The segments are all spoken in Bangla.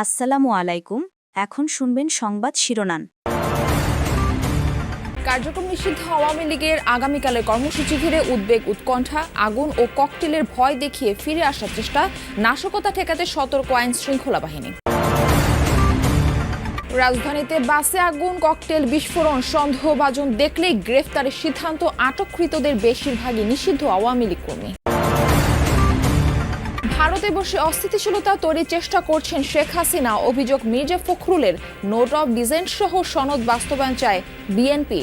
আসসালামু আলাইকুম। এখন শুনবেন সংবাদ শিরোনাম। কার্যক্রম নিষিদ্ধ আওয়ামী লীগের আগামীকালের কর্মসূচি ঘিরে উদ্বেগ উৎকণ্ঠা, আগুন ও ককটেলের ভয় দেখিয়ে ফিরে আসার চেষ্টা, নাশকতা ঠেকাতে সতর্ক আইন শৃঙ্খলা বাহিনী। রাজধানীতে বাসে আগুন, ককটেল বিস্ফোরণ, সন্দেহভাজন দেখলেই গ্রেফতারের সিদ্ধান্ত। আটককৃতদের বেশিরভাগই নিষিদ্ধ আওয়ামী লীগ কর্মী। ভারতে বসে অস্থিতিশীলতা তৈরির চেষ্টা করছেন শেখ হাসিনা। অভিযোগ, মির্জা ফখরুলের নোট অফ ডিসেন্ট সহ সনদ বাস্তবায়ন চায় বিএনপি।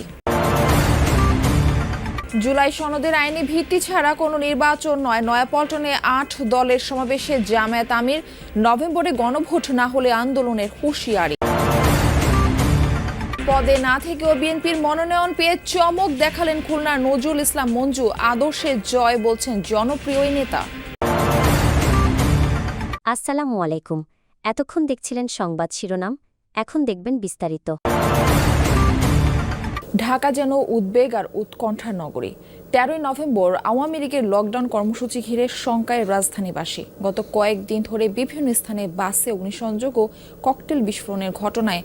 জুলাই সনদের আইনি ভিত্তি ছাড়া কোনো নির্বাচন নয়। নয়াপল্টনে ৮ দলের সমাবেশে জামায়াত আমির। নভেম্বরে গণভোট না হলে আন্দোলনের হুঁশিয়ারি। পদে না থেকেও বিএনপির মনোনয়ন পেয়ে চমক দেখালেন খুলনার নজরুল ইসলাম মঞ্জু। আদর্শের জয় বলছেন জনপ্রিয় এই নেতা। আসসালামু আলাইকুম। এতক্ষণ দেখছিলেন সংবাদ শিরোনাম, এখন দেখবেন বিস্তারিত। ঢাকা যেন উদ্বেগ আর উৎকণ্ঠার নগরী। ১৩ই নভেম্বর আওয়ামী লীগের লকডাউন কর্মসূচি ঘিরে শঙ্কায় রাজধানীবাসী। গত কয়েকদিন ধরে বিভিন্ন স্থানে বাসে অগ্নিসংযোগ ও ককটেল বিস্ফোরণের ঘটনায়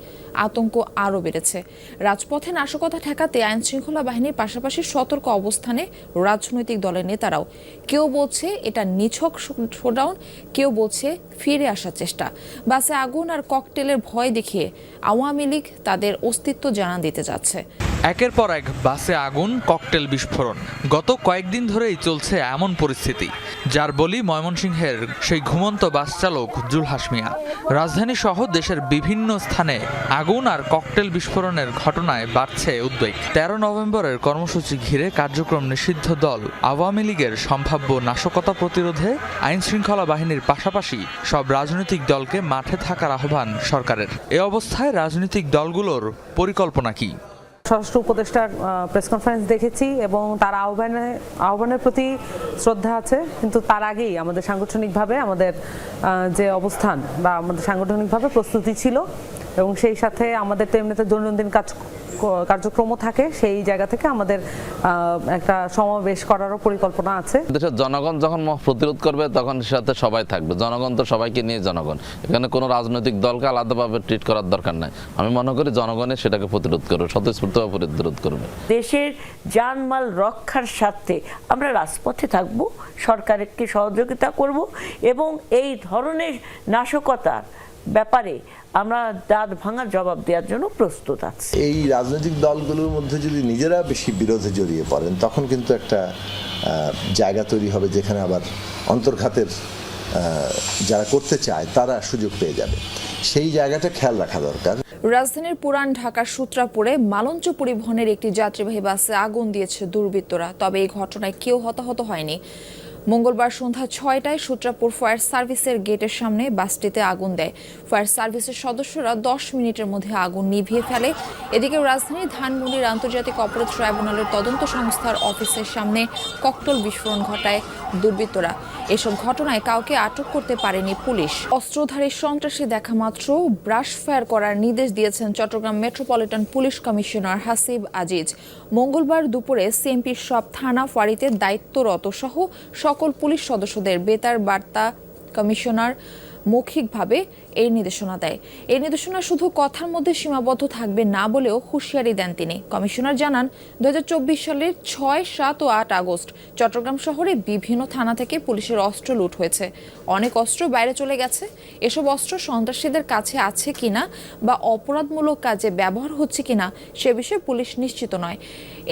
আতঙ্ক আরও বেড়েছে। রাজপথে নাশকতা ঠেকাতে আইনশৃঙ্খলা বাহিনীর পাশাপাশি সতর্ক অবস্থানে রাজনৈতিক দলের নেতারাও। কেউ বলছে এটা নিছক শোডাউন, কেউ বলছে ফিরে আসার চেষ্টা। বাসে আগুন আর ককটেলের ভয় দেখিয়ে আওয়ামী লীগ তাদের অস্তিত্ব জানান দিতে যাচ্ছে। একের পর এক বাসে আগুন, ককটেল বিস্ফোরণ। গত কয়েকদিন ধরেই চলছে এমন পরিস্থিতি, যার বলি ময়মনসিংহের সেই ঘুমন্ত বাস চালক জুলহাস মিয়া। রাজধানী সহ দেশের বিভিন্ন স্থানে আগুন আর ককটেল বিস্ফোরণের ঘটনায় বাড়ছে উদ্বেগ। ১৩ নভেম্বরের কর্মসূচি ঘিরে কার্যক্রম নিষিদ্ধ দল আওয়ামী লীগের সম্ভাব্য নাশকতা প্রতিরোধে আইন শৃঙ্খলা বাহিনীর পাশাপাশি সব রাজনৈতিক দলকে মাঠে থাকার আহ্বান সরকারের। এ অবস্থায় রাজনৈতিক দলগুলোর পরিকল্পনা কি? স্বরাষ্ট্র উপদেষ্টার প্রেস কনফারেন্স দেখেছি এবং তার আহ্বানের প্রতি শ্রদ্ধা আছে, কিন্তু তার আগেই আমাদের সাংগঠনিকভাবে আমাদের যে অবস্থান বা আমাদের সাংগঠনিকভাবে প্রস্তুতি ছিল এবং সেই সাথে আমাদের তো এমনিতে দৈনন্দিন কার্যক্রমও থাকে, সেই জায়গা থেকে আমাদের একটা সমাবেশ করারও পরিকল্পনা আছে। দেশের জনগণ যখন প্রতিরোধ করবে তখন সাথে সবাই থাকবে। জনগণ তো সবাইকে নিয়ে জনগণ, এখানে কোনো রাজনৈতিক দলকে আলাদাভাবে ট্রিট করার দরকার নাই। আমি মনে করি জনগণের সেটাকে প্রতিরোধ করবে, স্বতঃস্ফূর্তভাবে প্রতিরোধ করবে। দেশের জানমাল রক্ষার স্বার্থে আমরা রাজপথে থাকব, সরকারকে সহযোগিতা করব এবং এই ধরনের নাশকতার ব্যাপারে আমরা দাঁত ভাঙার জবাব দেওয়ার জন্য প্রস্তুত আছি। এই রাজনৈতিক দলগুলোর মধ্যে যদি নিজেরা বেশি বিরোধে জড়িয়ে পড়েন, তখন কিন্তু একটা জায়গা তৈরি হবে যেখানে আবার অন্তর্ঘাতের যারা করতে চায় তারা সুযোগ পেয়ে যাবে। সেই জায়গাটা খেয়াল রাখা দরকার। রাজধানীর পুরান ঢাকার সূত্রাপুরে মালঞ্চ পরিবহনের একটি যাত্রীবাহী বাসে আগুন দিয়েছে দুর্বৃত্তরা, তবে এই ঘটনায় কেউ হতাহত হয়নি। মঙ্গলবার সন্ধ্যা ৬টায় সূত্রাপুর ফায়ার সার্ভিসের গেটের সামনে বাসটিতে আগুন দেয়। ফায়ার সার্ভিসের সদস্যরা ১০ মিনিটের মধ্যে আগুন নিভিয়ে ফেলে। এদিকে রাজধানীর ধানমন্ডির আন্তর্জাতিক অপরাধ ট্রাইব্যুনালের তদন্ত সংস্থার অফিসের সামনে ককটেল বিস্ফোরণ ঘটায় দুর্বৃত্তরা। এসব ঘটনায় কাউকে আটক করতে পারেনি পুলিশ। অস্ত্রধারী সন্ত্রাসী দেখা মাত্র ব্রাশ ফায়ার করার নির্দেশ দিয়েছেন Chittagong metropolitan police commissioner Hasib Aziz. মঙ্গলবার দুপুরে সিএমপির সব থানা ফাঁড়িতে দায়িত্বরত সহ সকল পুলিশ সদস্যদের বেতার বার্তা কমিশনার মৌখিকভাবে এই নির্দেশনা দেয়। এই নির্দেশনা শুধু কথার মধ্যে সীমাবদ্ধ থাকবে না বলেও হুঁশিয়ারি দেন তিনি। কমিশনার জানান, ২০২৪ সালের ৬, ৭ ও ৮ আগস্ট চট্টগ্রাম শহরে বিভিন্ন থানা থেকে পুলিশের অস্ত্র লুট হয়েছে। অনেক অস্ত্র বাইরে চলে গেছে। এসব অস্ত্র সন্ত্রাসীদের কাছে আছে কিনা বা অপরাধমূলক কাজে ব্যবহার হচ্ছে কিনা সে বিষয়ে পুলিশ নিশ্চিত নয়।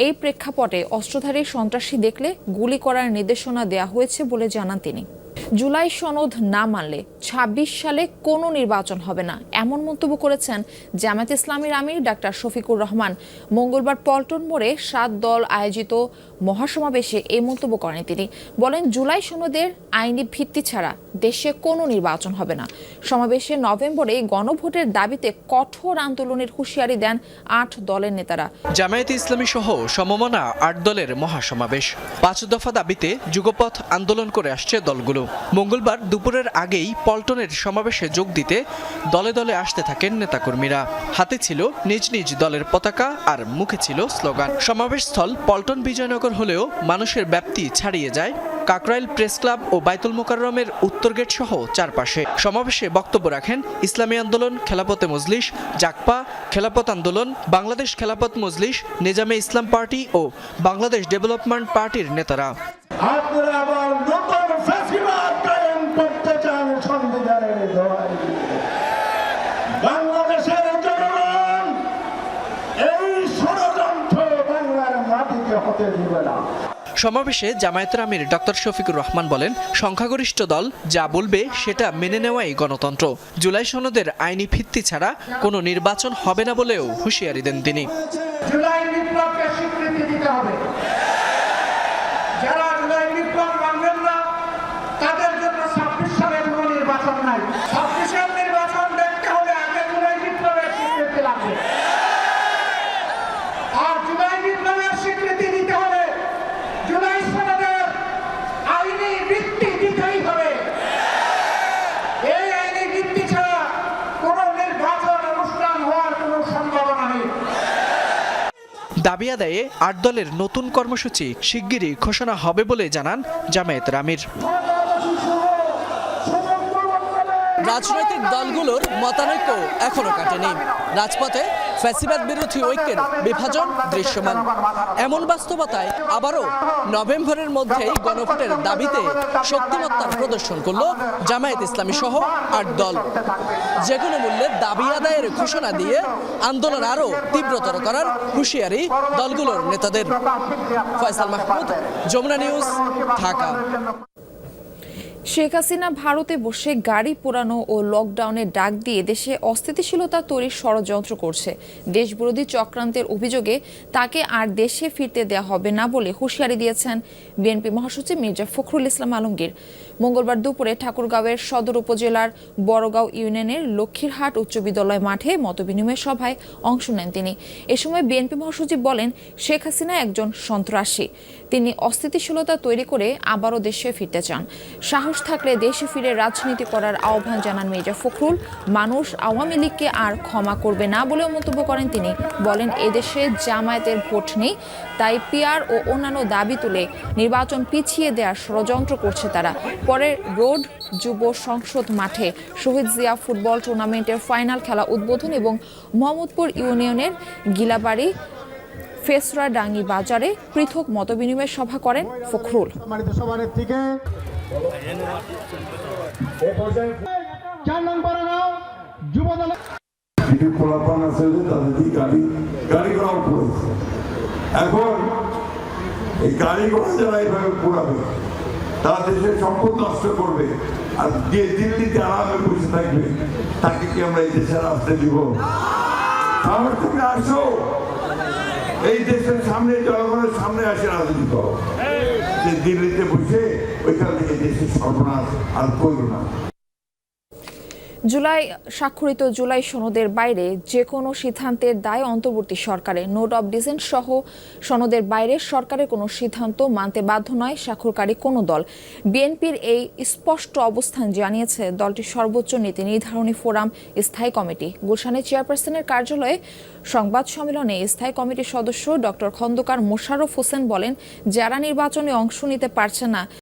এই প্রেক্ষাপটে অস্ত্রধারী সন্ত্রাসী দেখলে গুলি করার নির্দেশনা দেওয়া হয়েছে বলে জানান তিনি। জুলাই সনদ না মানলে ২৬ সালে কোনো নির্বাচন হবে না, এমন মন্তব্য করেছেন জামায়াত ইসলামীর আমির ডাক্তার শফিকুর রহমান। মঙ্গলবার পল্টন মোড়ে ৭ দল আয়োজিত মহাসমাবেশে এই মন্তব্য করেন তিনি। বলেন, জুলাই সনদের আইনি ভিত্তি ছাড়া দেশে কোনো নির্বাচন হবে না। সমাবেশে নভেম্বরে গণভোটের দাবিতে কঠোর আন্দোলনের হুঁশিয়ারি দেন ৮ দলের নেতারা। জামায়াত ইসলামী সহ সমমনা ৮ দলের মহাসমাবেশ। ৫ দফা দাবিতে যুগপথ আন্দোলন করে আসছে দলগুলো। মঙ্গলবার দুপুরের আগেই পল্টনের সমাবেশে যোগ দিতে দলে দলে আসতে থাকেন নেতাকর্মীরা। হাতে ছিল নিজ নিজ দলের পতাকা আর মুখে ছিল স্লোগান। সমাবেশস্থল পল্টন বিজয়নগর হলেও মানুষের ব্যাপ্তি ছাড়িয়ে যায় কাকরাইল প্রেস ক্লাব ও বাইতুল মোকাররমের উত্তর গেট সহ চারপাশে। সমাবেশে বক্তব্য রাখেন ইসলামী আন্দোলন, খেলাপথে মজলিস, জাকপা, খেলাপথ আন্দোলন, বাংলাদেশ খেলাপথ মজলিস, নিজামে ইসলাম পার্টি ও বাংলাদেশ ডেভেলপমেন্ট পার্টির নেতারা। আপনারা আবার নতুন ফ্যাসিবাদ কায়েম করতে চান সংবিধানের দোহাই দিয়ে। বাংলাদেশের জনগণ এই ষড়যন্ত্র বাংলার মাটিতে হতে দিবে না। সমাবেশে জামায়াতের আমির ডক্টর শফিকুর রহমান বলেন, সংখ্যাগরিষ্ঠ দল যা বলবে সেটা মেনে নেওয়াই গণতন্ত্র। জুলাই সনদের আইনি ভিত্তি ছাড়া কোনো নির্বাচন হবে না বলেও হুঁশিয়ারি দেন তিনি। জুলাই বিপ্লবকে স্বীকৃতি দিতে হবে। যারা জুলাই বিপ্লব মানবেন না তাদের জন্য 26 সালের কোনো নির্বাচন নাই। 26 নির্বাচন দেখতে হলে আগে জুলাই বিপ্লবের স্বীকৃতি লাগবে। আর জুলাই বিপ্লবের স্বীকৃতি দিতে হলে জুলাই সনদের আইনি ভিত্তি দিতেই হবে। এই আইনি ভিত্তি ছাড়া কোনো নির্বাচন অনুষ্ঠান হওয়ার কোনো সম্ভাবনা নেই। দাবি আদায়ে 8 দলের নতুন কর্মসূচি শিগগিরই ঘোষণা হবে বলে জানান জামায়াতের আমির। রাজনৈতিক দলগুলোর মতানৈক্য এখনো কাটেনি। রাজপথে ফ্যাসিবাদ বিরোধী ঐক্যের বিভাজন দৃশ্যমান। এমন বাস্তবতায় আবারও নভেম্বরের মধ্যেই গণভোটের দাবিতে শক্তিমত্তার প্রদর্শন করল জামায়াত ইসলামী সহ 8 দল। যে কোনো মূল্যে দাবি আদায়ের ঘোষণা দিয়ে আন্দোলন আরও তীব্রতর করার হুঁশিয়ারি দলগুলোর নেতাদের। ফয়সাল মাহমুদ, যমুনা নিউজ, ঢাকা। শেখ হাসিনা ভারতে বসে গাড়ি পোড়ানো ও লকডাউনের ডাক দিয়ে দেশে অস্থিতিশীলতা তৈরির ষড়যন্ত্র করছে। দেশবিরোধী চক্রান্তের অভিযোগে তাকে আর দেশে ফিরতে দেওয়া হবে না বলে হুঁশিয়ারি দিয়েছেন বিএনপি মহাসচিব মির্জা ফখরুল ইসলাম আলমগীর। মঙ্গলবার দুপুরে ঠাকুরগাঁওয়ের সদর উপজেলার বড়গাঁও ইউনিয়নের লক্ষ্মীরহাট উচ্চ বিদ্যালয় মাঠে মতবিনিময় সভায় অংশ নেন তিনি। এ সময় বিএনপি মহাসচিব বলেন, শেখ হাসিনা একজন সন্ত্রাসী। তিনি অস্থিতিশীলতা তৈরি করে আবারও দেশে ফিরতে চান। সাহস থাকলে দেশে ফিরে রাজনীতি করার আহ্বান জানান মির্জা ফখরুল। মানুষ আওয়ামী লীগকে আর ক্ষমা করবে না বলেও মন্তব্য করেন তিনি। বলেন, এদেশে জামায়াতের ভোট নেই, তাই পিআর ও অন্যান্য দাবি তুলে নির্বাচন পিছিয়ে দেওয়ার ষড়যন্ত্র করছে তারা। পরে রোড যুব সংসদ মাঠে শহীদ জিয়া ফুটবল টুর্নামেন্টের ফাইনাল খেলা উদ্বোধন এবং মোহাম্মদপুর ইউনিয়নের গিলাবাড়ি ফেসরাডাঙ্গি বাজারে পৃথক মতবিনিময় সভা করেন ফখরুল। এখন এই গাড়ি ঘোড়া যারা এইভাবে পুরাবে তারা দেশের সম্পদ নষ্ট করবে, আর যে দিল্লিতে আরামে বসে থাকবে তাকে কি আমরা এই দেশে আসতে দিব? আমার তুমি আসো, এই দেশের সামনে, জনগণের সামনে আসে রাজনীতি করো। যে দিল্লিতে বসে ওইখান থেকে দেশের সর্বনাশ আর করো না। জুলাই স্বাক্ষরিত জুলাই সনদের বাইরে যে কোনো সিদ্ধান্তের দায় অন্তর্বর্তী সরকারের। নোট অব ডিসেন্ট সহ সনদের বাইরে সরকারের কোনো সিদ্ধান্ত মানতে বাধ্য নয় স্বাক্ষরকারী কোনো দল। বিএনপির এই স্পষ্ট অবস্থান জানিয়েছে দলটির সর্বোচ্চ নীতি নির্ধারণী ফোরাম স্থায়ী কমিটি। গুলশানের চেয়ারপারসনের কার্যালয়ে সংবাদ সম্মেলনে স্থায়ী কমিটির সদস্য ডক্টর খন্দকার মোশাররফ হোসেন বলেন, যারা নির্বাচনে অংশ নিতে পারছে না